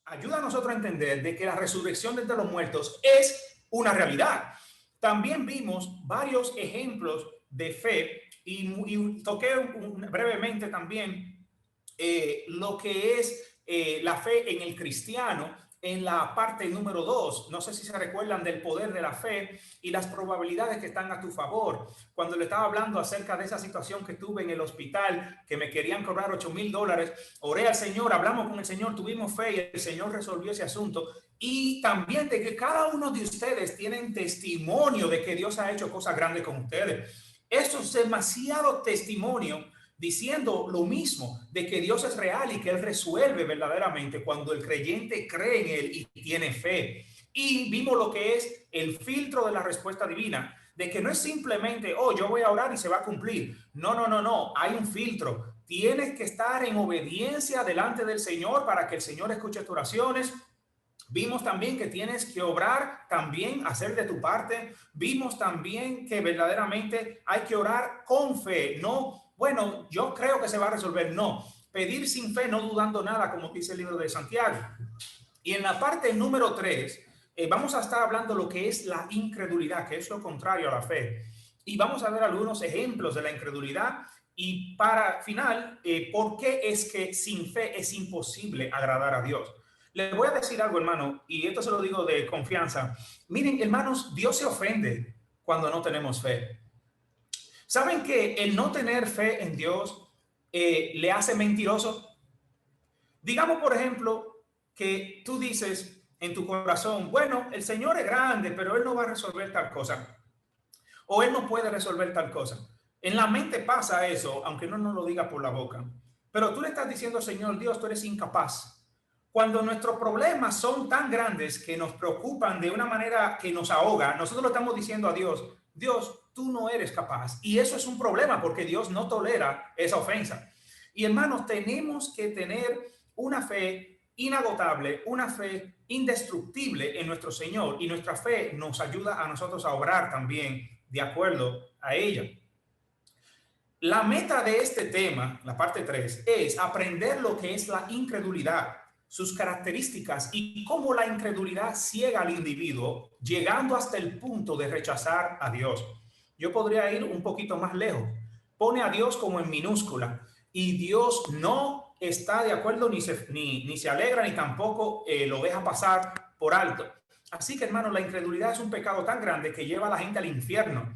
ayuda a nosotros a entender de que la resurrección de entre los muertos es una realidad. También vimos varios ejemplos de fe y toqué brevemente también lo que es la fe en el cristiano en la parte número 2. No sé si se recuerdan del poder de la fe y las probabilidades que están a tu favor. Cuando le estaba hablando acerca de esa situación que tuve en el hospital, que me querían cobrar $8,000, oré al Señor, hablamos con el Señor, tuvimos fe y el Señor resolvió ese asunto. Y también de que cada uno de ustedes tienen testimonio de que Dios ha hecho cosas grandes con ustedes. Eso es demasiado testimonio diciendo lo mismo, de que Dios es real y que Él resuelve verdaderamente cuando el creyente cree en Él y tiene fe. Y vimos lo que es el filtro de la respuesta divina, de que no es simplemente, oh, yo voy a orar y se va a cumplir. No, no, no, no, hay un filtro. Tienes que estar en obediencia delante del Señor para que el Señor escuche tus oraciones. Vimos también que tienes que obrar, también hacer de tu parte. Vimos también que verdaderamente hay que orar con fe, no, bueno, yo creo que se va a resolver, no. Pedir sin fe, no dudando nada, como dice el libro de Santiago. Y en la parte número 3, vamos a estar hablando lo que es la incredulidad, que es lo contrario a la fe. Y vamos a ver algunos ejemplos de la incredulidad. Y para final, ¿por qué es que sin fe es imposible agradar a Dios? Le voy a decir algo, hermano, y esto se lo digo de confianza. Miren, hermanos, Dios se ofende cuando no tenemos fe. ¿Saben que el no tener fe en Dios le hace mentiroso? Digamos, por ejemplo, que tú dices en tu corazón, bueno, el Señor es grande, pero Él no va a resolver tal cosa. O Él no puede resolver tal cosa. En la mente pasa eso, aunque no nos lo diga por la boca. Pero tú le estás diciendo, Señor Dios, tú eres incapaz. Cuando nuestros problemas son tan grandes que nos preocupan de una manera que nos ahoga, nosotros lo estamos diciendo a Dios, Dios, tú no eres capaz. Y eso es un problema porque Dios no tolera esa ofensa. Y hermanos, tenemos que tener una fe inagotable, una fe indestructible en nuestro Señor, y nuestra fe nos ayuda a nosotros a obrar también de acuerdo a ella. La meta de este tema, la parte 3, es aprender lo que es la incredulidad, sus características y cómo la incredulidad ciega al individuo, llegando hasta el punto de rechazar a Dios. Yo podría ir un poquito más lejos. Pone a Dios como en minúscula y Dios no está de acuerdo ni se alegra ni tampoco lo deja pasar por alto. Así que, hermano, la incredulidad es un pecado tan grande que lleva a la gente al infierno.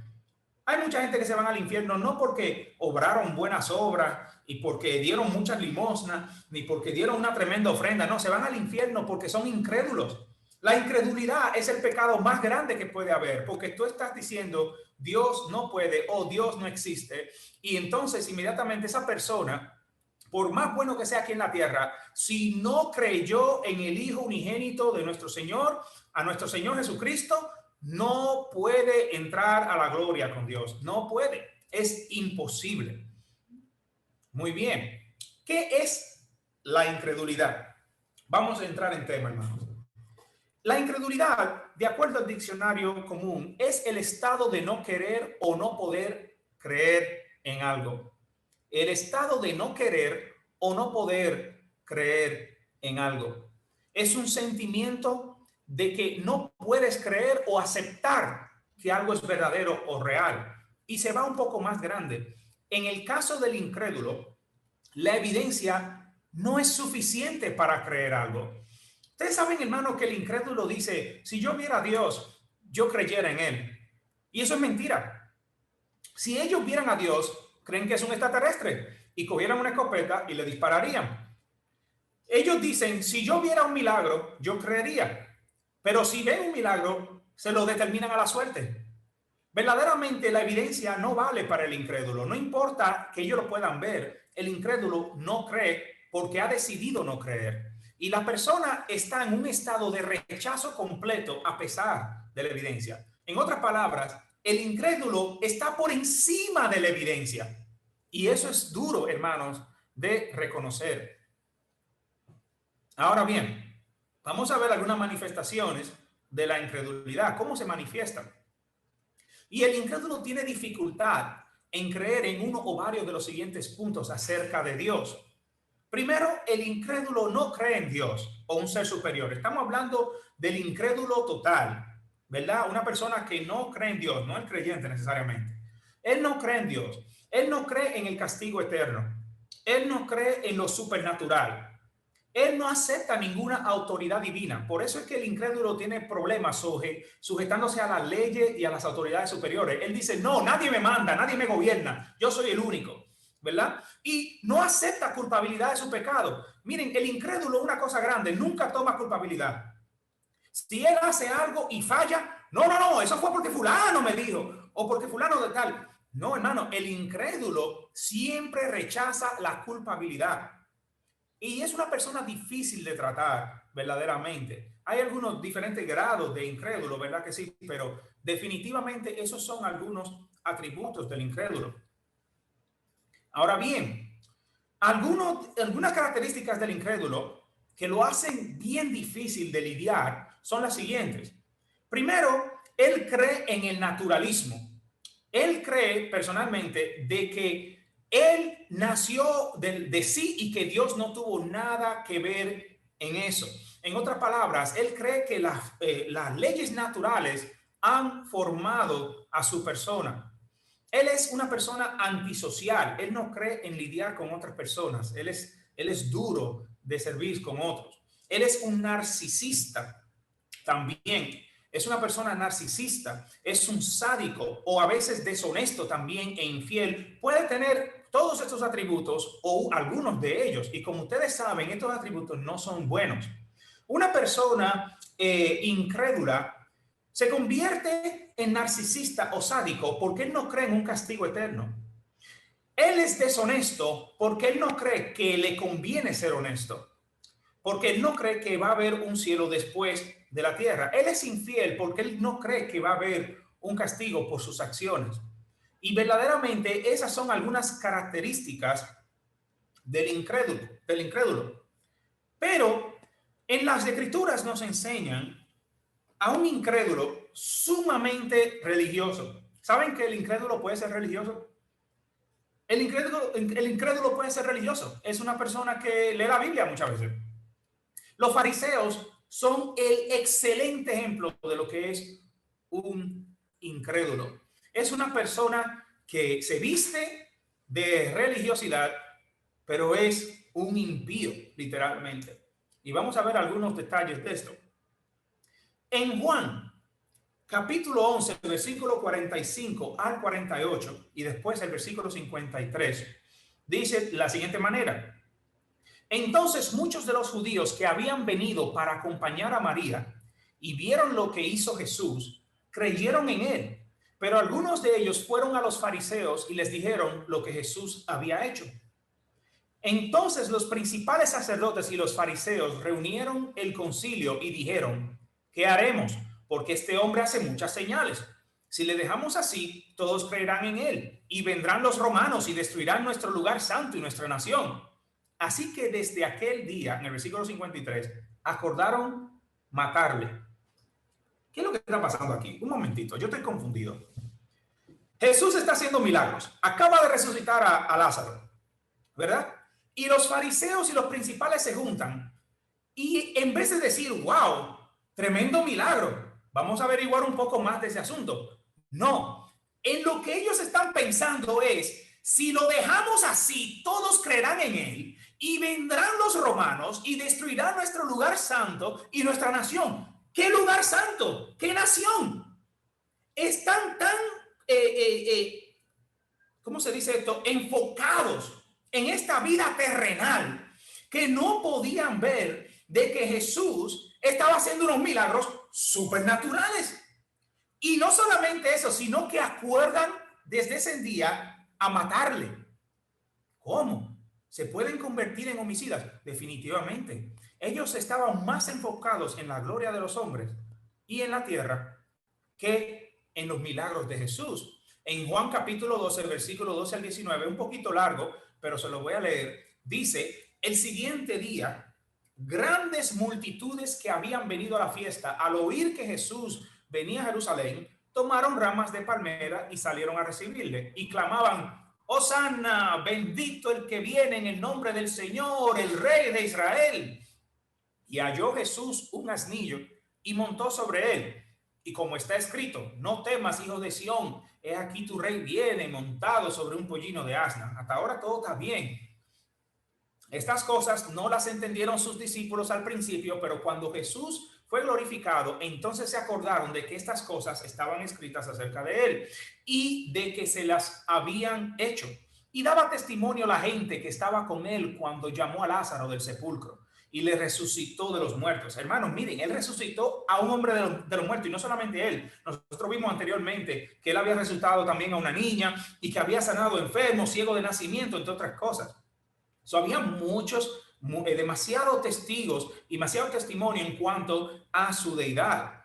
Hay mucha gente que se van al infierno no porque obraron buenas obras y porque dieron muchas limosnas, ni porque dieron una tremenda ofrenda. No, se van al infierno porque son incrédulos. La incredulidad es el pecado más grande que puede haber, porque tú estás diciendo Dios no puede o Dios no existe. Y entonces inmediatamente esa persona, por más bueno que sea aquí en la tierra, si no creyó en el Hijo unigénito de nuestro Señor, a nuestro Señor Jesucristo, no puede entrar a la gloria con Dios. No puede. Es imposible. Muy bien. ¿Qué es la incredulidad? Vamos a entrar en tema, hermanos. La incredulidad, de acuerdo al diccionario común, es el estado de no querer o no poder creer en algo. El estado de no querer o no poder creer en algo. Es un sentimiento de que no puedes creer o aceptar que algo es verdadero o real. Y se va un poco más grande. En el caso del incrédulo, la evidencia no es suficiente para creer algo. Ustedes saben, hermano, que el incrédulo dice, si yo viera a Dios, yo creyera en Él. Y eso es mentira. Si ellos vieran a Dios, creen que es un extraterrestre y cogieran una escopeta y le dispararían. Ellos dicen, si yo viera un milagro, yo creería. Pero si ven un milagro, se lo determinan a la suerte. Verdaderamente la evidencia no vale para el incrédulo. No importa que ellos lo puedan ver, el incrédulo no cree porque ha decidido no creer. Y la persona está en un estado de rechazo completo a pesar de la evidencia. En otras palabras, el incrédulo está por encima de la evidencia. Y eso es duro, hermanos, de reconocer. Ahora bien, vamos a ver algunas manifestaciones de la incredulidad. ¿Cómo se manifiestan? Y el incrédulo tiene dificultad en creer en uno o varios de los siguientes puntos acerca de Dios. Primero, el incrédulo no cree en Dios o un ser superior. Estamos hablando del incrédulo total, ¿verdad? Una persona que no cree en Dios, no el creyente necesariamente. Él no cree en Dios. Él no cree en el castigo eterno. Él no cree en lo supernatural. Él no acepta ninguna autoridad divina. Por eso es que el incrédulo tiene problemas sujetándose a las leyes y a las autoridades superiores. Él dice, no, nadie me manda, nadie me gobierna. Yo soy el único, ¿verdad? Y no acepta culpabilidad de su pecado. Miren, el incrédulo, una cosa grande, nunca toma culpabilidad. Si él hace algo y falla, no, eso fue porque fulano me dijo o porque fulano de tal. No, hermano, el incrédulo siempre rechaza la culpabilidad. Y es una persona difícil de tratar, verdaderamente. Hay algunos diferentes grados de incrédulo, ¿verdad que sí? Pero definitivamente esos son algunos atributos del incrédulo. Ahora bien, algunas características del incrédulo que lo hacen bien difícil de lidiar son las siguientes. Primero, él cree en el naturalismo. Él cree personalmente de que él nació de sí y que Dios no tuvo nada que ver en eso. En otras palabras, él cree que las leyes naturales han formado a su persona. Él es una persona antisocial. Él no cree en lidiar con otras personas. Él es duro de servir con otros. Él es un narcisista también. Es una persona narcisista, es un sádico o a veces deshonesto también e infiel. Puede tener todos estos atributos o algunos de ellos. Y como ustedes saben, estos atributos no son buenos. Una persona incrédula se convierte en narcisista o sádico porque él no cree en un castigo eterno. Él es deshonesto porque él no cree que le conviene ser honesto, porque él no cree que va a haber un cielo después de la tierra. Él es infiel porque él no cree que va a haber un castigo por sus acciones. Y verdaderamente esas son algunas características del incrédulo. Pero en las escrituras nos enseñan a un incrédulo sumamente religioso. ¿Saben que el incrédulo puede ser religioso? El incrédulo puede ser religioso. Es una persona que lee la Biblia muchas veces. Los fariseos son el excelente ejemplo de lo que es un incrédulo. Es una persona que se viste de religiosidad, pero es un impío, literalmente. Y vamos a ver algunos detalles de esto. En Juan, capítulo 11, versículo 45 al 48, y después el versículo 53, dice la siguiente manera. Entonces muchos de los judíos que habían venido para acompañar a María y vieron lo que hizo Jesús, creyeron en él. Pero algunos de ellos fueron a los fariseos y les dijeron lo que Jesús había hecho. Entonces los principales sacerdotes y los fariseos reunieron el concilio y dijeron, ¿qué haremos? Porque este hombre hace muchas señales. Si le dejamos así, todos creerán en él y vendrán los romanos y destruirán nuestro lugar santo y nuestra nación. Así que desde aquel día, en el versículo 53, acordaron matarle. ¿Qué es lo que está pasando aquí? Un momentito, yo estoy confundido. Jesús está haciendo milagros. Acaba de resucitar a Lázaro, ¿verdad? Y los fariseos y los principales se juntan. Y en vez de decir, wow, tremendo milagro, vamos a averiguar un poco más de ese asunto. No, en lo que ellos están pensando es, si lo dejamos así, todos creerán en él y vendrán los romanos y destruirán nuestro lugar santo y nuestra nación. ¿Qué lugar santo? ¿Qué nación? Están tan, ¿cómo se dice esto? Enfocados en esta vida terrenal que no podían ver de que Jesús estaba haciendo unos milagros supernaturales. Y no solamente eso, sino que acuerdan desde ese día a matarle. ¿Cómo? ¿Se pueden convertir en homicidas? Definitivamente. Ellos estaban más enfocados en la gloria de los hombres y en la tierra que en los milagros de Jesús. En Juan capítulo 12, versículo 12 al 19, un poquito largo, pero se lo voy a leer, dice, el siguiente día, grandes multitudes que habían venido a la fiesta, al oír que Jesús venía a Jerusalén, tomaron ramas de palmera y salieron a recibirle y clamaban, Hosanna, bendito el que viene en el nombre del Señor, el Rey de Israel. Y halló Jesús un asnillo y montó sobre él. Y como está escrito, no temas, hijo de Sión, he aquí tu rey viene montado sobre un pollino de asna. Hasta ahora todo está bien. Estas cosas no las entendieron sus discípulos al principio, pero cuando Jesús fue glorificado, entonces se acordaron de que estas cosas estaban escritas acerca de él y de que se las habían hecho. Y daba testimonio a la gente que estaba con él cuando llamó a Lázaro del sepulcro y le resucitó de los muertos. Hermanos, miren, él resucitó a un hombre de los muertos, y no solamente él. Nosotros vimos anteriormente que él había resucitado también a una niña y que había sanado enfermos, ciego de nacimiento, entre otras cosas. Había muchos, demasiados testigos y demasiado testimonio en cuanto a su deidad.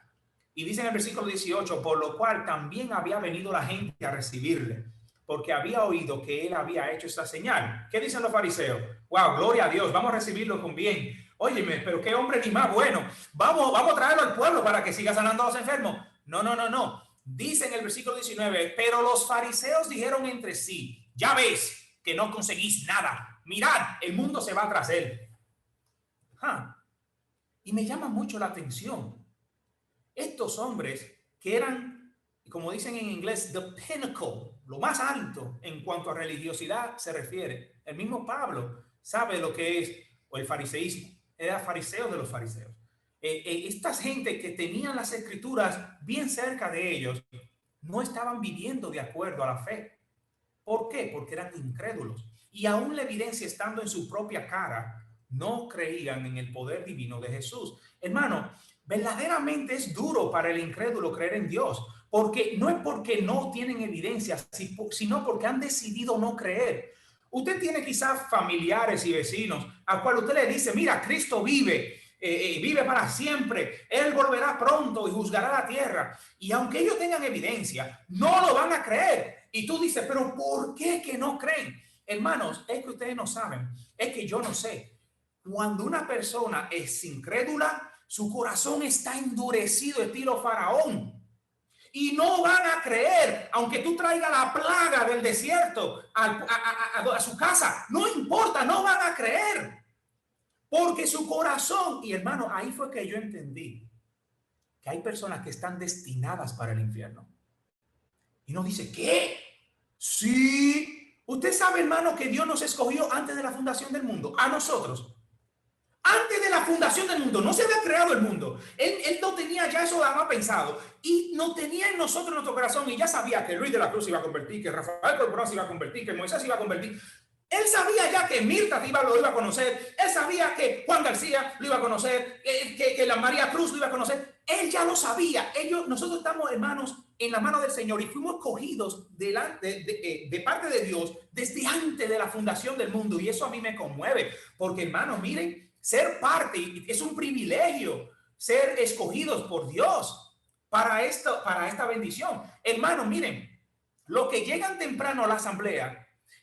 Y dice en el versículo 18, por lo cual también había venido la gente a recibirle, porque había oído que él había hecho esta señal. ¿Qué dicen los fariseos? Wow, gloria a Dios, vamos a recibirlo con bien. Óyeme, pero qué hombre ni más bueno. Vamos a traerlo al pueblo para que siga sanando a los enfermos. No. Dice en el versículo 19, pero los fariseos dijeron entre sí, ya ves que no conseguís nada. Mirad, el mundo se va tras él. Y me llama mucho la atención. Estos hombres que eran, como dicen en inglés, the pinnacle, lo más alto en cuanto a religiosidad se refiere. El mismo Pablo sabe lo que es el fariseísmo. Era fariseo de los fariseos. Esta gente que tenían las escrituras bien cerca de ellos no estaban viviendo de acuerdo a la fe. ¿Por qué? Porque eran incrédulos. Y aún la evidencia estando en su propia cara, no creían en el poder divino de Jesús. Hermano, verdaderamente es duro para el incrédulo creer en Dios, porque no es porque no tienen evidencia, sino porque han decidido no creer. Usted tiene quizás familiares y vecinos a cual usted le dice, mira, Cristo vive, vive para siempre, Él volverá pronto y juzgará la tierra. Y aunque ellos tengan evidencia, no lo van a creer. Y tú dices, pero ¿por qué que no creen? Hermanos, es que ustedes no saben, es que yo no sé. Cuando una persona es incrédula, su corazón está endurecido estilo faraón. Y no van a creer, aunque tú traigas la plaga del desierto a su casa. No importa, no van a creer. Porque su corazón, y hermano, ahí fue que yo entendí que hay personas que están destinadas para el infierno. Y uno dice, ¿qué? Sí. Usted sabe, hermano, que Dios nos escogió antes de la fundación del mundo, a nosotros. Antes de la fundación del mundo, no se había creado el mundo. Él no tenía ya eso más pensado. Y no tenía en nosotros, en nuestro corazón, y ya sabía que Luis de la Cruz se iba a convertir, que Rafael Corporán se iba a convertir, que Moisés se iba a convertir. Él sabía ya que Mirta lo iba a conocer. Él sabía que Juan García lo iba a conocer, que la María Cruz lo iba a conocer. Él ya lo sabía. Nosotros estamos, hermanos, en la mano del Señor y fuimos cogidos de parte de Dios desde antes de la fundación del mundo. Y eso a mí me conmueve. Porque, hermanos, miren, ser parte es un privilegio, ser escogidos por Dios para esta bendición. Hermanos, miren, los que llegan temprano a la asamblea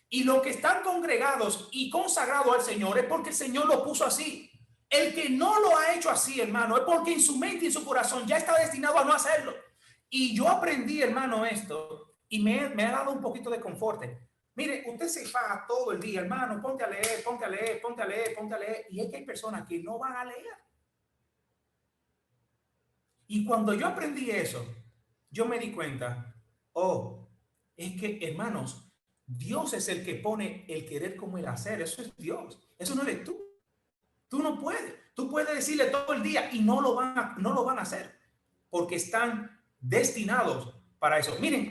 y los que están congregados y consagrados al Señor es porque el Señor lo puso así. El que no lo ha hecho así, hermano, es porque en su mente y en su corazón ya está destinado a no hacerlo. Y yo aprendí, hermano, esto y me ha dado un poquito de confort. Mire, usted se faja todo el día, hermano, ponte a leer, ponte a leer, ponte a leer, ponte a leer. Y es que hay personas que no van a leer. Y cuando yo aprendí eso, yo me di cuenta, es que, hermanos, Dios es el que pone el querer como el hacer. Eso es Dios. Eso no eres tú. Tú no puedes. Tú puedes decirle todo el día y no lo van a hacer porque están destinados para eso. Miren,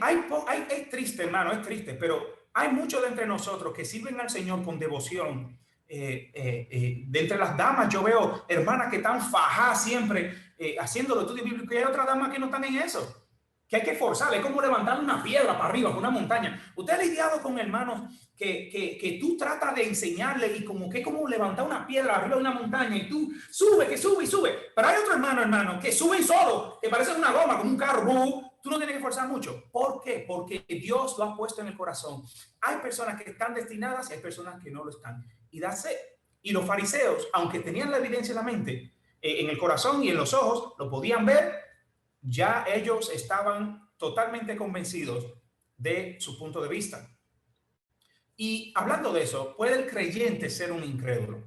es triste, hermano, es triste, pero hay muchos de entre nosotros que sirven al Señor con devoción. De entre las damas yo veo hermanas que están fajadas siempre haciendo los estudios bíblicos y hay otras damas que no están en eso. Que hay que forzar, es como levantar una piedra para arriba, una montaña. Usted ha lidiado con hermanos que tú tratas de enseñarle y como que es como levantar una piedra arriba de una montaña y tú sube, que sube y sube. Pero hay otro hermano, que suben solo, que parece una goma, como un carro. Tú no tienes que forzar mucho. ¿Por qué? Porque Dios lo ha puesto en el corazón. Hay personas que están destinadas y hay personas que no lo están. Y los fariseos, aunque tenían la evidencia en la mente, en el corazón y en los ojos, lo podían ver. Ya ellos estaban totalmente convencidos de su punto de vista. Y hablando de eso, ¿puede el creyente ser un incrédulo?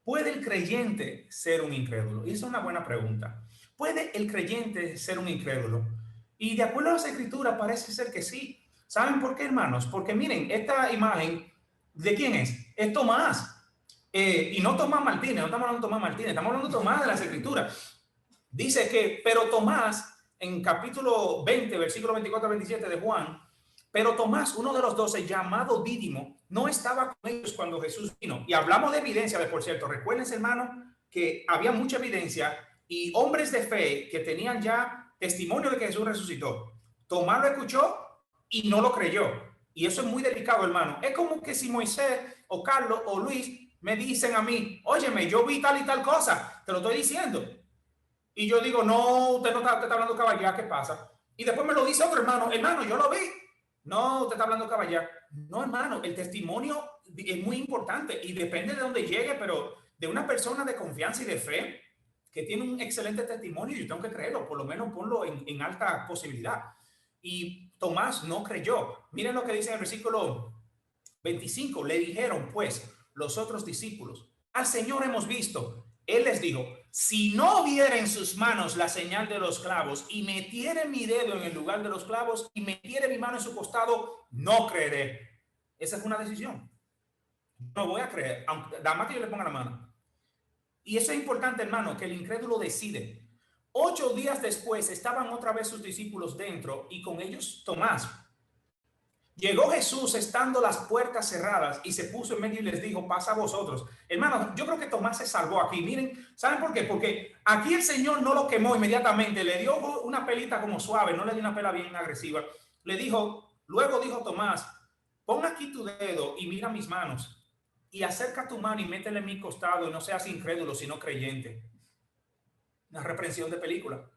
¿Puede el creyente ser un incrédulo? Y esa es una buena pregunta. ¿Puede el creyente ser un incrédulo? Y de acuerdo a las escrituras parece ser que sí. ¿Saben por qué, hermanos? Porque miren, esta imagen, ¿de quién es? Es Tomás. Y no Tomás Martínez, no estamos hablando de Tomás Martínez, estamos hablando de Tomás de las escrituras. Dice que, pero Tomás, en capítulo 20, versículo 24 a 27 de Juan, pero Tomás, uno de los 12, llamado Dídimo, no estaba con ellos cuando Jesús vino. Y hablamos de evidencia, por cierto. Recuerden, hermano, que había mucha evidencia y hombres de fe que tenían ya testimonio de que Jesús resucitó. Tomás lo escuchó y no lo creyó. Y eso es muy delicado, hermano. Es como que si Moisés o Carlos o Luis me dicen a mí, óyeme, yo vi tal y tal cosa, te lo estoy diciendo. Y yo digo, no, usted no está, usted está hablando caballá, ¿qué pasa? Y después me lo dice otro hermano, hermano, yo lo vi. No, usted está hablando caballá. No, hermano, el testimonio es muy importante y depende de dónde llegue, pero de una persona de confianza y de fe que tiene un excelente testimonio, yo tengo que creerlo, por lo menos ponlo en alta posibilidad. Y Tomás no creyó. Miren lo que dice en el versículo 25. Le dijeron, pues, los otros discípulos, al Señor hemos visto. Él les dijo, si no viera en sus manos la señal de los clavos y metiere mi dedo en el lugar de los clavos y metiere mi mano en su costado, no creeré. Esa es una decisión. No voy a creer, aunque nada más que yo le ponga la mano. Y eso es importante, hermano, que el incrédulo decide. 8 días después estaban otra vez sus discípulos dentro y con ellos Tomás. Llegó Jesús estando las puertas cerradas y se puso en medio y les dijo, pasa a vosotros. Hermanos, yo creo que Tomás se salvó aquí. Miren, ¿saben por qué? Porque aquí el Señor no lo quemó inmediatamente, le dio una pelita como suave, no le dio una pela bien agresiva. Le dijo, luego dijo Tomás, pon aquí tu dedo y mira mis manos y acerca tu mano y métele en mi costado y no seas incrédulo, sino creyente. Una reprensión de película.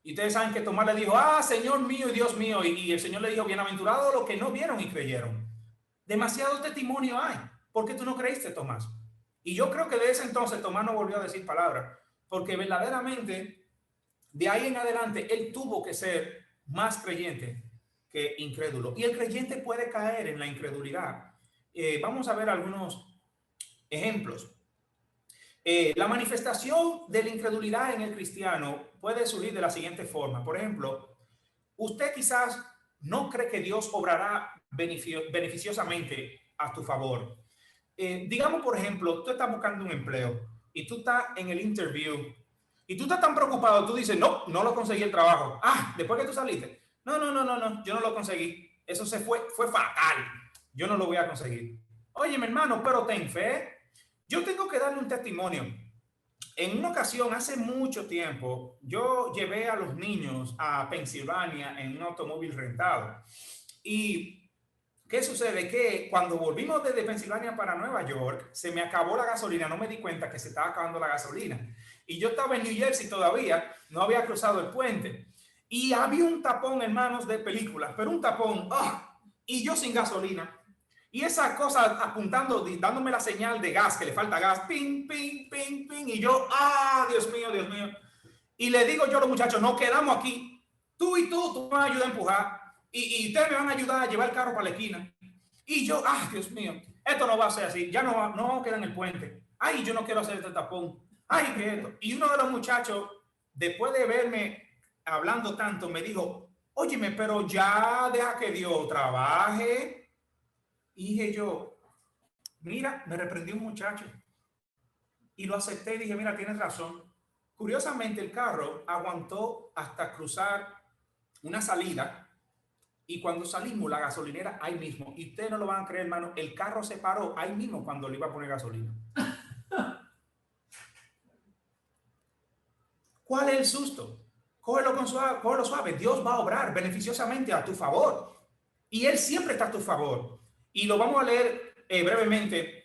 Y ustedes saben que Tomás le dijo, Señor mío y Dios mío. Y el Señor le dijo, bienaventurado los que no vieron y creyeron. Demasiado testimonio hay. ¿Por qué tú no creíste, Tomás? Y yo creo que de ese entonces Tomás no volvió a decir palabra. Porque verdaderamente, de ahí en adelante, él tuvo que ser más creyente que incrédulo. Y el creyente puede caer en la incredulidad. Vamos a ver algunos ejemplos. La manifestación de la incredulidad en el cristiano puede surgir de la siguiente forma. Por ejemplo, usted quizás no cree que Dios obrará beneficiosamente a tu favor. Digamos, por ejemplo, tú estás buscando un empleo y tú estás en el interview y tú estás tan preocupado, tú dices, no, no lo conseguí el trabajo. Después que tú saliste, no, yo no lo conseguí. Eso fue fatal. Yo no lo voy a conseguir. Oye, mi hermano, pero ten fe. Yo tengo que darle un testimonio. En una ocasión, hace mucho tiempo, yo llevé a los niños a Pensilvania en un automóvil rentado. ¿Y qué sucede? Que cuando volvimos desde Pensilvania para Nueva York, se me acabó la gasolina. No me di cuenta que se estaba acabando la gasolina. Y yo estaba en New Jersey todavía, no había cruzado el puente. Y había un tapón, hermanos, de películas, pero un tapón. Y yo sin gasolina. Y esa cosa apuntando, dándome la señal de gas, que le falta gas, ping, ping, ping, ping. Y yo, Dios mío, Dios mío. Y le digo yo a los muchachos, nos quedamos aquí. Tú y tú me vas a ayudar a empujar. Y ustedes me van a ayudar a llevar el carro para la esquina. Y yo, Dios mío, esto no va a ser así. Ya no queda en el puente. Yo no quiero hacer este tapón. Que esto. Y uno de los muchachos, después de verme hablando tanto, me dijo, óyeme, pero ya deja que Dios trabaje. Y dije yo, mira, me reprendió un muchacho y lo acepté y dije, mira, tienes razón. Curiosamente, el carro aguantó hasta cruzar una salida y cuando salimos, la gasolinera ahí mismo. Y ustedes no lo van a creer, hermano, el carro se paró ahí mismo cuando le iba a poner gasolina. ¿Cuál es el susto? Cógelo suave. Dios va a obrar beneficiosamente a tu favor. Y Él siempre está a tu favor. Y lo vamos a leer brevemente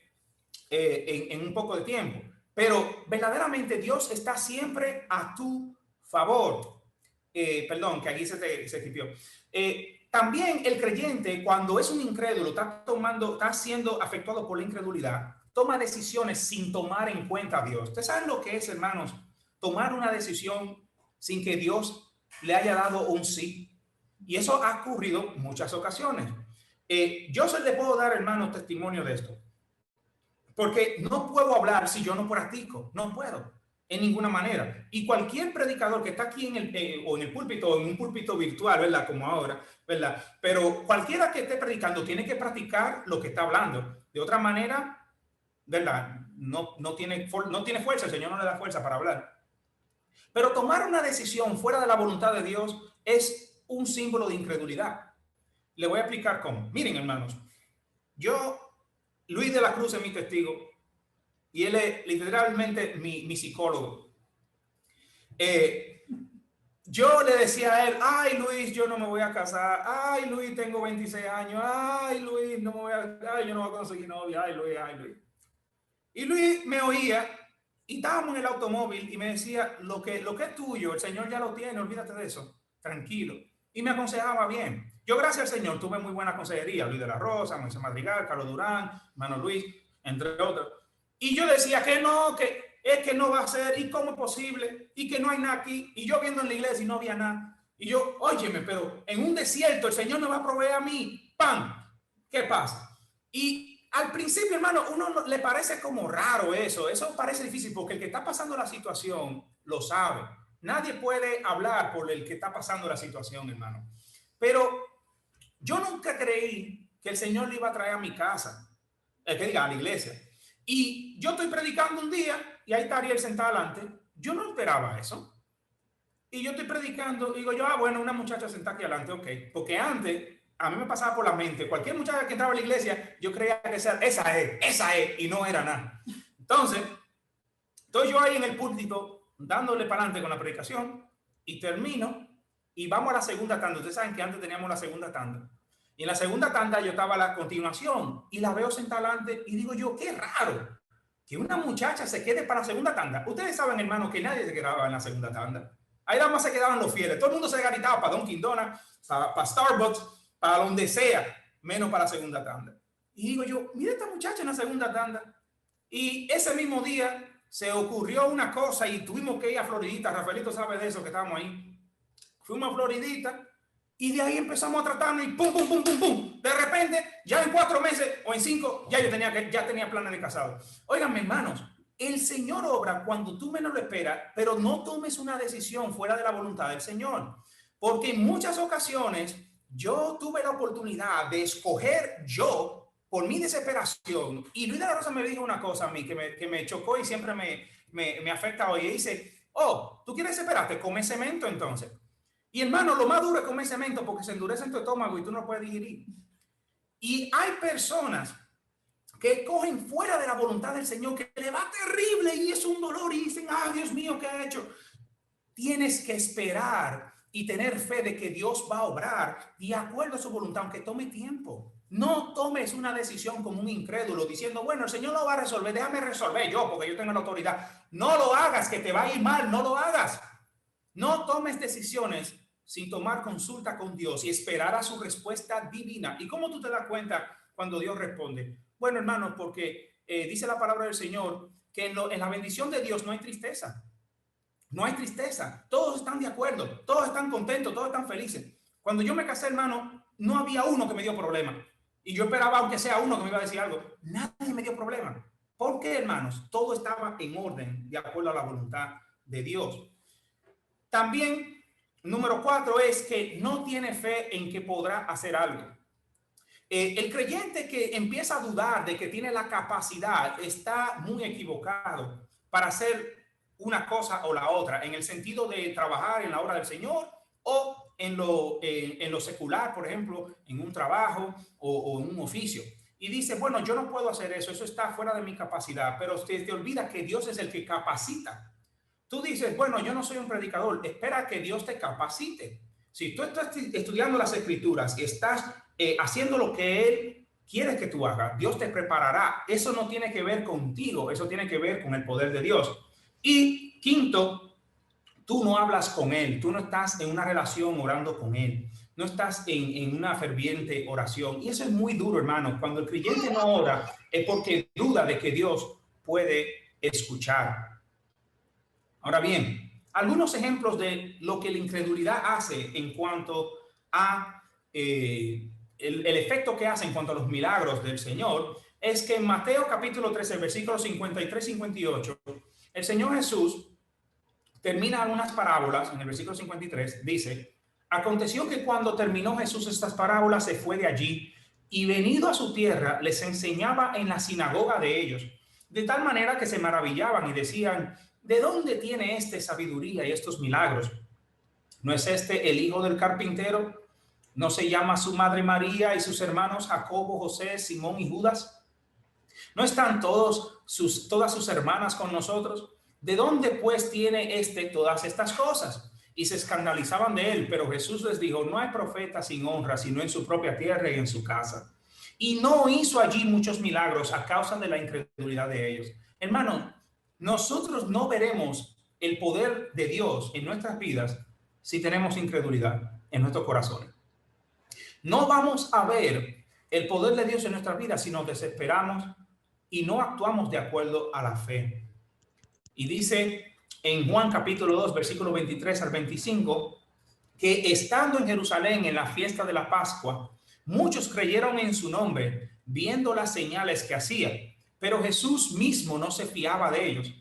en un poco de tiempo. Pero verdaderamente Dios está siempre a tu favor. Perdón, que aquí se escribió. También el creyente, cuando es un incrédulo, está siendo afectado por la incredulidad, toma decisiones sin tomar en cuenta a Dios. ¿Ustedes saben lo que es, hermanos? Tomar una decisión sin que Dios le haya dado un sí. Y eso ha ocurrido muchas ocasiones. Yo se le puedo dar, hermano, testimonio de esto. Porque no puedo hablar si yo no practico. No puedo, en ninguna manera. Y cualquier predicador que está aquí o en el púlpito, o en un púlpito virtual, ¿verdad? Como ahora, ¿verdad? Pero cualquiera que esté predicando tiene que practicar lo que está hablando. De otra manera, ¿verdad? No tiene fuerza, el Señor no le da fuerza para hablar. Pero tomar una decisión fuera de la voluntad de Dios es un símbolo de incredulidad. Le voy a explicar cómo. Miren, hermanos, Luis de la Cruz es mi testigo y él es literalmente mi psicólogo. Yo le decía a él, ay Luis, yo no me voy a casar, ay Luis, tengo 26 años, ay Luis, no me voy a, ay, yo no voy a conseguir novia, ay Luis, ay Luis. Y Luis me oía y estábamos en el automóvil y me decía, lo que es tuyo, el Señor ya lo tiene, olvídate de eso, tranquilo. Y me aconsejaba bien. Yo, gracias al Señor, tuve muy buena consejería, Luis de la Rosa, Moisés Madrigal, Carlos Durán, Mano Luis, entre otros. Y yo decía que no, que es que no va a ser, y cómo es posible, y que no hay nada aquí. Y yo viendo en la iglesia y no había nada. Y yo, óyeme, pero en un desierto el Señor me va a proveer a mí, ¡pam! ¿Qué pasa? Y al principio, hermano, uno le parece como raro eso parece difícil porque el que está pasando la situación lo sabe. Nadie puede hablar por el que está pasando la situación, hermano. Pero yo nunca creí que el Señor le iba a traer a mi casa, que diga, a la iglesia. Y yo estoy predicando un día y ahí está Ariel sentado adelante. Yo no esperaba eso. Y yo estoy predicando y digo yo, bueno, una muchacha sentada aquí adelante, ok. Porque antes a mí me pasaba por la mente, cualquier muchacha que entraba a la iglesia, yo creía que esa es, y no era nada. Entonces, estoy yo ahí en el púlpito dándole para adelante con la predicación y termino y vamos a la segunda tanda. Ustedes saben que antes teníamos la segunda tanda. Y en la segunda tanda yo estaba a la continuación y la veo sentada adelante y digo yo, qué raro que una muchacha se quede para la segunda tanda. Ustedes saben, hermano, que nadie se quedaba en la segunda tanda. Ahí nada más se quedaban los fieles. Todo el mundo se gritaba para Dunkin' Donuts, para Starbucks, para donde sea, menos para la segunda tanda. Y digo yo, mira esta muchacha en la segunda tanda. Y ese mismo día se ocurrió una cosa y tuvimos que ir a Floridita. Rafaelito sabe de eso, que estábamos ahí. Fuimos a Floridita y de ahí empezamos a tratarnos y pum, pum, pum, pum, pum. De repente, ya en 4 meses o en 5, ya tenía planes de casado. Oigan, hermanos, el Señor obra cuando tú menos lo esperas, pero no tomes una decisión fuera de la voluntad del Señor. Porque en muchas ocasiones yo tuve la oportunidad de escoger yo por mi desesperación. Y Luis de la Rosa me dijo una cosa a mí que me chocó y siempre me afecta hoy. Y dice, oh, ¿tú quieres desesperarte? Come cemento entonces. Y hermano, lo más duro es comer cemento porque se endurece en tu estómago y tú no lo puedes digerir. Y hay personas que cogen fuera de la voluntad del Señor, que le va terrible y es un dolor y dicen, ah, Dios mío, ¿qué ha hecho? Tienes que esperar y tener fe de que Dios va a obrar de acuerdo a su voluntad, aunque tome tiempo. No tomes una decisión como un incrédulo diciendo, bueno, el Señor lo va a resolver, déjame resolver yo porque yo tengo la autoridad. No lo hagas, que te va a ir mal, no lo hagas. No tomes decisiones sin tomar consulta con Dios y esperar a su respuesta divina. ¿Y cómo tú te das cuenta cuando Dios responde? Bueno, hermanos, porque dice la palabra del Señor que en la bendición de Dios no hay tristeza. No hay tristeza. Todos están de acuerdo. Todos están contentos. Todos están felices. Cuando yo me casé, hermano, no había uno que me dio problema. Y yo esperaba, aunque sea uno que me iba a decir algo. Nadie me dio problema. ¿Por qué, hermanos? Todo estaba en orden, de acuerdo a la voluntad de Dios. También, número 4 es que no tiene fe en que podrá hacer algo. El creyente que empieza a dudar de que tiene la capacidad está muy equivocado para hacer una cosa o la otra, en el sentido de trabajar en la obra del Señor o en lo secular, por ejemplo, en un trabajo o en un oficio. Y dice, bueno, yo no puedo hacer eso, eso está fuera de mi capacidad, pero usted te olvida que Dios es el que capacita. Tú dices, bueno, yo no soy un predicador, espera que Dios te capacite. Si tú estás estudiando las escrituras y estás haciendo lo que Él quiere que tú hagas, Dios te preparará. Eso no tiene que ver contigo, eso tiene que ver con el poder de Dios. Y quinto, tú no hablas con Él, tú no estás en una relación orando con Él, no estás en una ferviente oración. Y eso es muy duro, hermano. Cuando el creyente no ora es porque duda de que Dios puede escuchar. Ahora bien, algunos ejemplos de lo que la incredulidad hace en cuanto a el efecto que hace en cuanto a los milagros del Señor es que en Mateo capítulo 13, versículos 53-58, el Señor Jesús termina unas parábolas. En el versículo 53 dice: aconteció que cuando terminó Jesús estas parábolas, se fue de allí y venido a su tierra, les enseñaba en la sinagoga de ellos, de tal manera que se maravillaban y decían: ¿de dónde tiene este sabiduría y estos milagros? ¿No es este el hijo del carpintero? ¿No se llama su madre María y sus hermanos Jacobo, José, Simón y Judas? ¿No están todas sus hermanas con nosotros? ¿De dónde pues tiene todas estas cosas? Y se escandalizaban de él, pero Jesús les dijo: no hay profeta sin honra, sino en su propia tierra y en su casa. Y no hizo allí muchos milagros a causa de la incredulidad de ellos. Hermano, nosotros no veremos el poder de Dios en nuestras vidas si tenemos incredulidad en nuestros corazones. No vamos a ver el poder de Dios en nuestras vidas si nos desesperamos y no actuamos de acuerdo a la fe. Y dice en Juan capítulo 2, versículo 23 al 25, que estando en Jerusalén en la fiesta de la Pascua, muchos creyeron en su nombre, viendo las señales que hacía. Pero Jesús mismo no se fiaba de ellos,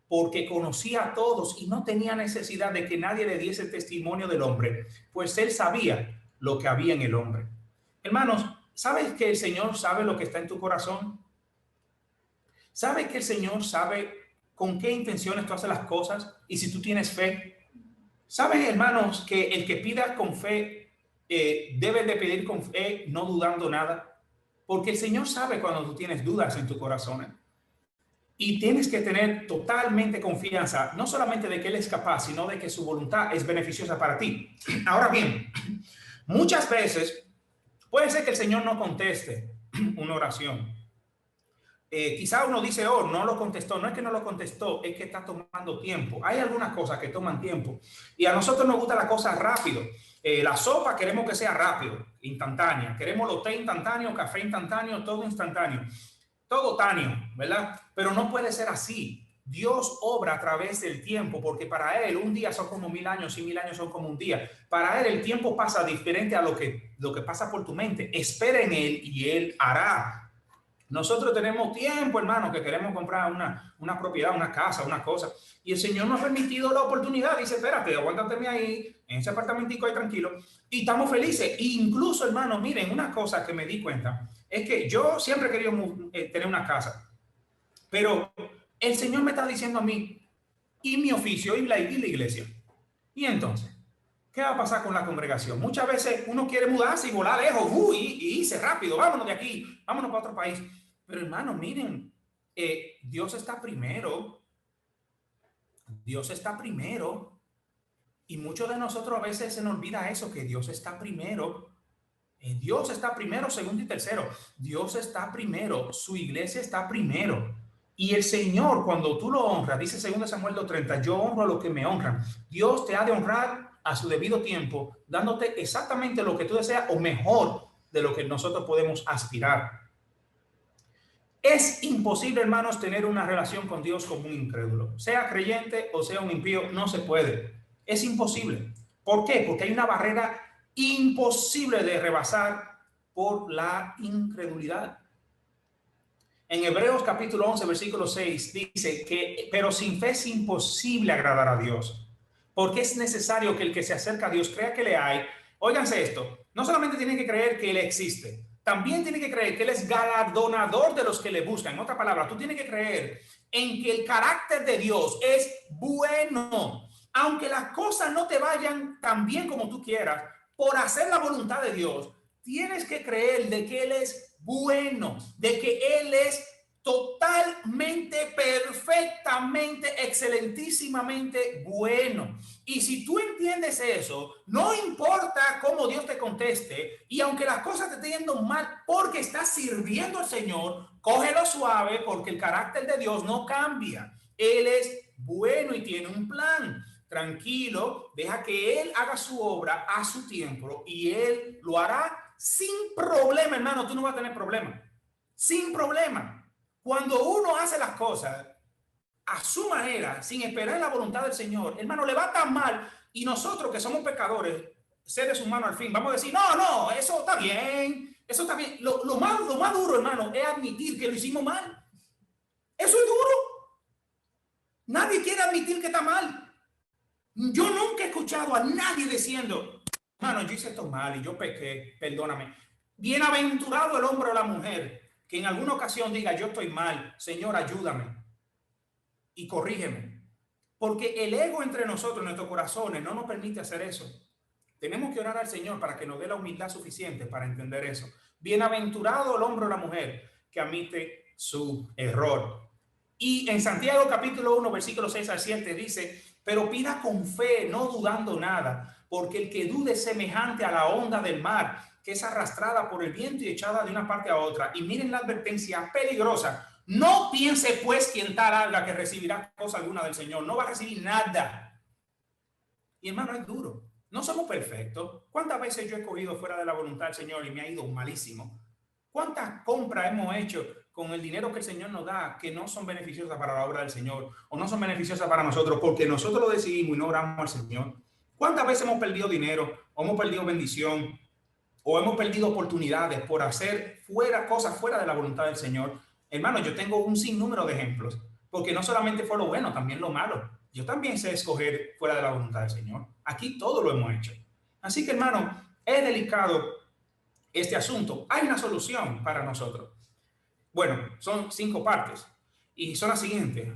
porque conocía a todos y no tenía necesidad de que nadie le diese testimonio del hombre, pues él sabía lo que había en el hombre. Hermanos, ¿sabes que el Señor sabe lo que está en tu corazón? ¿Sabes que el Señor sabe con qué intenciones tú haces las cosas y si tú tienes fe? ¿Sabes, hermanos, que el que pida con fe debe de pedir con fe, no dudando nada? Porque el Señor sabe cuando tú tienes dudas en tu corazón. Y tienes que tener totalmente confianza, no solamente de que Él es capaz, sino de que su voluntad es beneficiosa para ti. Ahora bien, muchas veces puede ser que el Señor no conteste una oración. Quizá uno dice: oh, no lo contestó. No es que no lo contestó, es que está tomando tiempo. Hay algunas cosas que toman tiempo y a nosotros nos gusta la cosa rápido. La sopa queremos que sea rápido, instantánea. Queremos los té instantáneos, café instantáneo, todo instantáneo, todo táneo, ¿verdad? Pero no puede ser así. Dios obra a través del tiempo, porque para Él un día son como 1000 años y 1000 años son como un día. Para Él el tiempo pasa diferente a lo que pasa por tu mente. Espera en Él y Él hará. Nosotros tenemos tiempo, hermano, que queremos comprar una propiedad, una casa, una cosa. Y el Señor nos ha permitido la oportunidad. Dice: espérate, aguántate ahí, en ese apartamentico ahí tranquilo. Y estamos felices. E incluso, hermano, miren, una cosa que me di cuenta es que yo siempre he querido tener una casa. Pero el Señor me está diciendo a mí, y mi oficio, y la iglesia. Y entonces, ¿qué va a pasar con la congregación? Muchas veces uno quiere mudarse y volar lejos, y irse rápido, vámonos de aquí, vámonos para otro país. Pero hermano, miren, Dios está primero. Dios está primero. Y muchos de nosotros a veces se nos olvida eso, que Dios está primero. Dios está primero, segundo y tercero. Dios está primero, su iglesia está primero. Y el Señor, cuando tú lo honras, dice 2 Samuel 2:30, yo honro a los que me honran. Dios te ha de honrar a su debido tiempo, dándote exactamente lo que tú deseas o mejor de lo que nosotros podemos aspirar. Es imposible, hermanos, tener una relación con Dios como un incrédulo. Sea creyente o sea un impío, no se puede. Es imposible. ¿Por qué? Porque hay una barrera imposible de rebasar por la incredulidad. En Hebreos capítulo 11, versículo 6 dice que, pero sin fe es imposible agradar a Dios, porque es necesario que el que se acerca a Dios crea que le hay. Óiganse esto, no solamente tienen que creer que Él existe, también tienen que creer que Él es galardonador de los que le buscan. En otra palabra, tú tienes que creer en que el carácter de Dios es bueno, aunque las cosas no te vayan tan bien como tú quieras, por hacer la voluntad de Dios. Tienes que creer de que Él es bueno, de que Él es totalmente, perfectamente, excelentísimamente bueno. Y si tú entiendes eso, no importa cómo Dios te conteste, y aunque las cosas te estén yendo mal porque estás sirviendo al Señor, cógelo suave, porque el carácter de Dios no cambia. Él es bueno y tiene un plan. Tranquilo, deja que Él haga su obra a su tiempo y Él lo hará sin problema, hermano. Tú no vas a tener problema. Sin problema. Cuando uno hace las cosas a su manera, sin esperar la voluntad del Señor, hermano, le va tan mal. Y nosotros que somos pecadores, seres humanos al fin vamos a decir, no, eso está bien, eso está bien. Lo más duro, hermano, es admitir que lo hicimos mal. Eso es duro. Nadie quiere admitir que está mal. Yo nunca he escuchado a nadie diciendo, hermano, yo hice esto mal y yo pequé, perdóname. Bienaventurado el hombre o la mujer que en alguna ocasión diga, yo estoy mal, Señor, ayúdame y corrígeme. Porque el ego entre nosotros, nuestros corazones, no nos permite hacer eso. Tenemos que orar al Señor para que nos dé la humildad suficiente para entender eso. Bienaventurado el hombre o la mujer que admite su error. Y en Santiago capítulo 1, versículos 6 al 7 dice, pero pida con fe, no dudando nada, porque el que dude es semejante a la onda del mar, que es arrastrada por el viento y echada de una parte a otra. Y miren la advertencia peligrosa. No piense pues quien tal haga que recibirá cosa alguna del Señor. No va a recibir nada. Y hermano, es duro. No somos perfectos. ¿Cuántas veces yo he cogido fuera de la voluntad del Señor y me ha ido malísimo? ¿Cuántas compras hemos hecho con el dinero que el Señor nos da que no son beneficiosas para la obra del Señor o no son beneficiosas para nosotros porque nosotros lo decidimos y no oramos al Señor? ¿Cuántas veces hemos perdido dinero o hemos perdido bendición o hemos perdido oportunidades por hacer cosas fuera de la voluntad del Señor? Hermano, yo tengo un sinnúmero de ejemplos, porque no solamente fue lo bueno, también lo malo. Yo también sé escoger fuera de la voluntad del Señor. Aquí todo lo hemos hecho. Así que, hermano, es delicado este asunto. Hay una solución para nosotros. Bueno, son 5 partes y son las siguientes.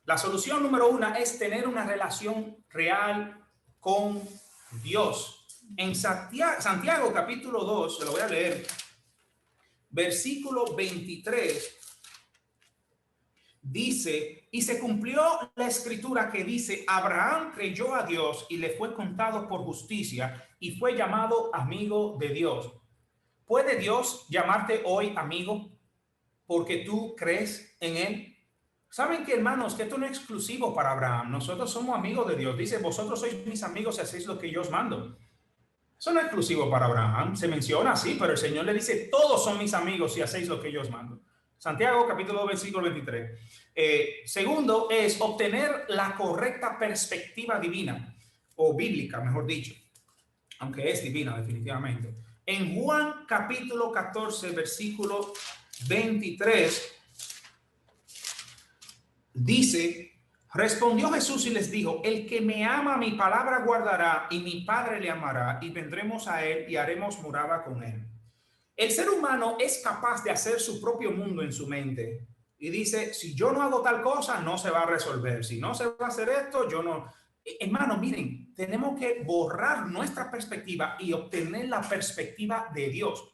La solución número 1 es tener una relación real con Dios. En Santiago capítulo 2, se lo voy a leer, versículo 23, dice, y se cumplió la escritura que dice, Abraham creyó a Dios y le fue contado por justicia y fue llamado amigo de Dios. ¿Puede Dios llamarte hoy amigo porque tú crees en él? ¿Saben que, hermanos, que esto no es exclusivo para Abraham? Nosotros somos amigos de Dios. Dice, vosotros sois mis amigos si hacéis lo que yo os mando. Eso no es exclusivo para Abraham. Se menciona así, pero el Señor le dice, todos son mis amigos si hacéis lo que yo os mando. Santiago capítulo 2, versículo 23. Segundo es obtener la correcta perspectiva divina, o bíblica, mejor dicho, aunque es divina definitivamente. En Juan capítulo 14, versículo 23, dice, respondió Jesús y les dijo, el que me ama mi palabra guardará y mi Padre le amará y vendremos a él y haremos morada con él. El ser humano es capaz de hacer su propio mundo en su mente y dice, si yo no hago tal cosa, no se va a resolver. Si no se va a hacer esto, yo no. Hermano, miren, tenemos que borrar nuestra perspectiva y obtener la perspectiva de Dios.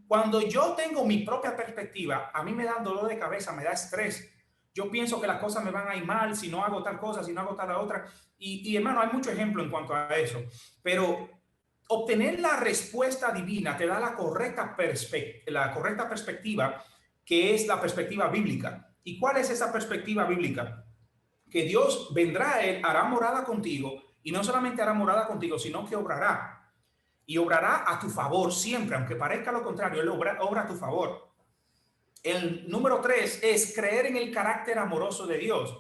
Cuando yo tengo mi propia perspectiva, a mí me da dolor de cabeza, me da estrés. Yo pienso que las cosas me van a ir mal si no hago tal cosa, si no hago tal otra. Y hermano, hay mucho ejemplo en cuanto a eso. Pero obtener la respuesta divina te da la correcta perspectiva, que es la perspectiva bíblica. ¿Y cuál es esa perspectiva bíblica? Que Dios vendrá a él, hará morada contigo, y no solamente hará morada contigo, sino que obrará. Y obrará a tu favor siempre, aunque parezca lo contrario, él obra a tu favor. El número 3 es creer en el carácter amoroso de Dios.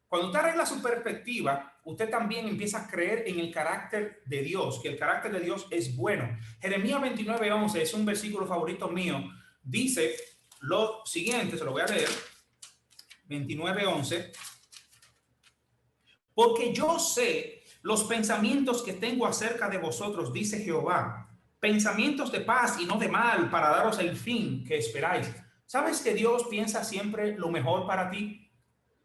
Cuando usted arregla su perspectiva, usted también empieza a creer en el carácter de Dios, que el carácter de Dios es bueno. Jeremías 29:11 es un versículo favorito mío. Dice lo siguiente, se lo voy a leer. 29:11. Porque yo sé los pensamientos que tengo acerca de vosotros, dice Jehová, pensamientos de paz y no de mal, para daros el fin que esperáis. ¿Sabes que Dios piensa siempre lo mejor para ti?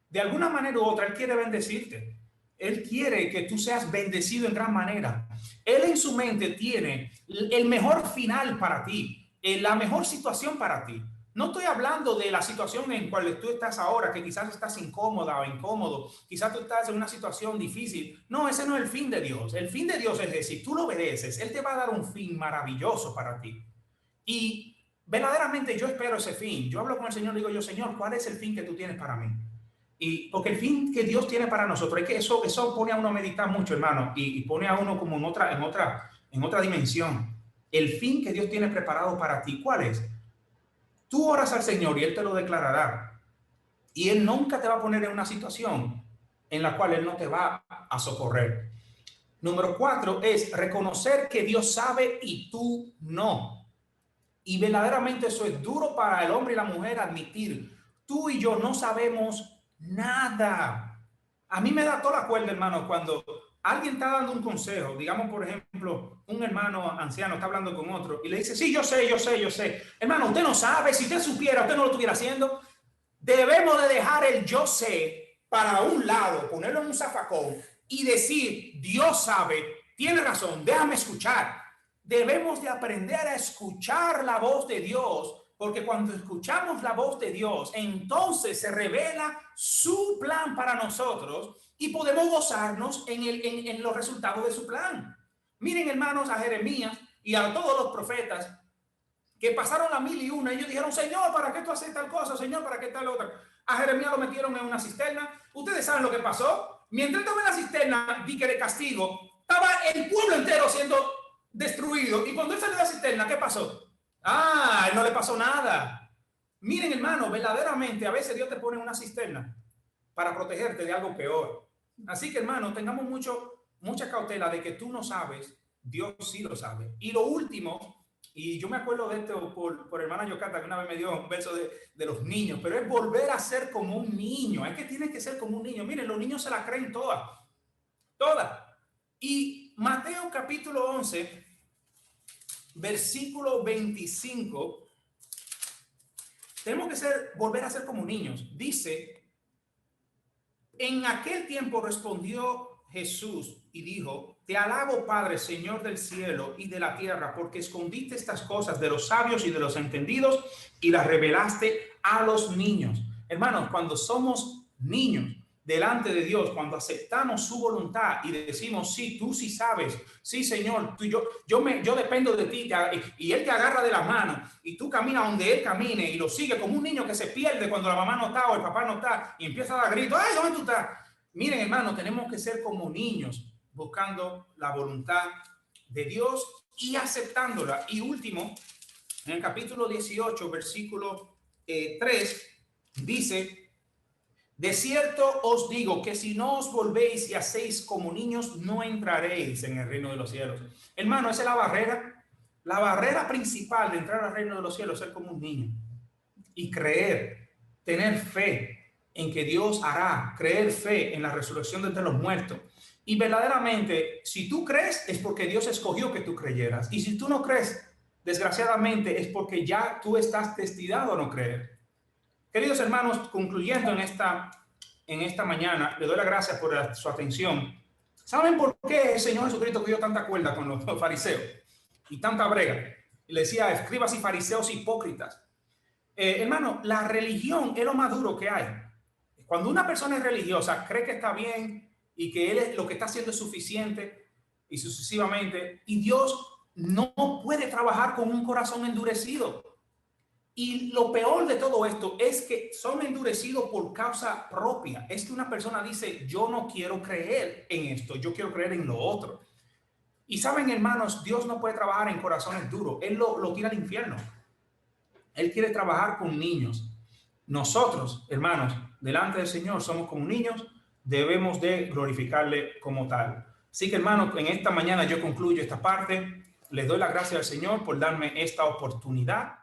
De alguna manera u otra, Él quiere bendecirte. Él quiere que tú seas bendecido en gran manera. Él en su mente tiene el mejor final para ti, la mejor situación para ti. No estoy hablando de la situación en cual tú estás ahora, que quizás estás incómoda o incómodo, quizás tú estás en una situación difícil. No, ese no es el fin de Dios. El fin de Dios es decir, tú lo obedeces, Él te va a dar un fin maravilloso para ti. Y verdaderamente yo espero ese fin. Yo hablo con el Señor y digo yo, Señor, ¿cuál es el fin que tú tienes para mí? Y porque el fin que Dios tiene para nosotros es que eso pone a uno a meditar mucho, hermano, y pone a uno como en otra dimensión. El fin que Dios tiene preparado para ti, ¿cuál es? Tú oras al Señor y Él te lo declarará. Y Él nunca te va a poner en una situación en la cual Él no te va a socorrer. Número 4 es reconocer que Dios sabe y tú no. Y verdaderamente eso es duro para el hombre y la mujer admitir. Tú y yo no sabemos nada. A mí me da toda la cuerda, hermano, cuando alguien está dando un consejo, digamos, por ejemplo, un hermano anciano está hablando con otro y le dice, sí, yo sé, yo sé, yo sé. Hermano, usted no sabe, si usted supiera, usted no lo estuviera haciendo. Debemos de dejar el yo sé para un lado, ponerlo en un zafacón y decir, Dios sabe, tiene razón, déjame escuchar. Debemos de aprender a escuchar la voz de Dios, porque cuando escuchamos la voz de Dios, entonces se revela su plan para nosotros y podemos gozarnos en los resultados de su plan. Miren, hermanos, a Jeremías y a todos los profetas que pasaron la 1001. Ellos dijeron, Señor, ¿para qué tú haces tal cosa? Señor, ¿para qué tal otra? A Jeremías lo metieron en una cisterna. Ustedes saben lo que pasó. Mientras estaba en la cisterna, di que de castigo, estaba el pueblo entero siendo destruido. Y cuando él salió de la cisterna, ¿qué pasó? Ah, no le pasó nada. Miren, hermano, verdaderamente a veces Dios te pone en una cisterna para protegerte de algo peor. Así que, hermano, tengamos mucha cautela de que tú no sabes, Dios sí lo sabe. Y lo último, y yo me acuerdo de esto por hermana Yocasta, que una vez me dio un verso de los niños, pero es volver a ser como un niño. Es que tienes que ser como un niño. Miren, los niños se la creen todas. Todas. Y Mateo capítulo 11, versículo 25, tenemos que volver a ser como niños. Dice, en aquel tiempo respondió Jesús y dijo, te alabo, Padre, Señor del cielo y de la tierra, porque escondiste estas cosas de los sabios y de los entendidos y las revelaste a los niños. Hermanos, cuando somos niños delante de Dios, cuando aceptamos su voluntad y decimos, sí, tú sí sabes, sí, Señor, yo dependo de ti, y Él te agarra de la mano y tú caminas donde Él camine y lo sigue como un niño que se pierde cuando la mamá no está o el papá no está y empieza a dar gritos, ¡ay, dónde tú estás! Miren, hermano, tenemos que ser como niños buscando la voluntad de Dios y aceptándola. Y último, en el capítulo 18, versículo 3, dice, de cierto os digo que si no os volvéis y hacéis como niños, no entraréis en el reino de los cielos. Hermano, esa es la barrera. La barrera principal de entrar al reino de los cielos es ser como un niño y creer, tener fe en que Dios hará, creer fe en la resurrección de entre los muertos. Y verdaderamente, si tú crees, es porque Dios escogió que tú creyeras. Y si tú no crees, desgraciadamente, es porque ya tú estás destinado a no creer. Queridos hermanos, concluyendo en esta mañana, le doy las gracias por su atención. ¿Saben por qué el Señor Jesucristo dio tanta cuerda con los fariseos y tanta brega? Y le decía, escribas y fariseos hipócritas. Hermano, la religión es lo más duro que hay. Cuando una persona es religiosa, cree que está bien y que él lo que está haciendo es suficiente y sucesivamente, y Dios no puede trabajar con un corazón endurecido. Y lo peor de todo esto es que son endurecidos por causa propia. Es que una persona dice, yo no quiero creer en esto, yo quiero creer en lo otro. Y saben, hermanos, Dios no puede trabajar en corazones duros. Él lo tira al infierno. Él quiere trabajar con niños. Nosotros, hermanos, delante del Señor somos como niños, debemos de glorificarle como tal. Así que, hermanos, en esta mañana yo concluyo esta parte. Les doy las gracias al Señor por darme esta oportunidad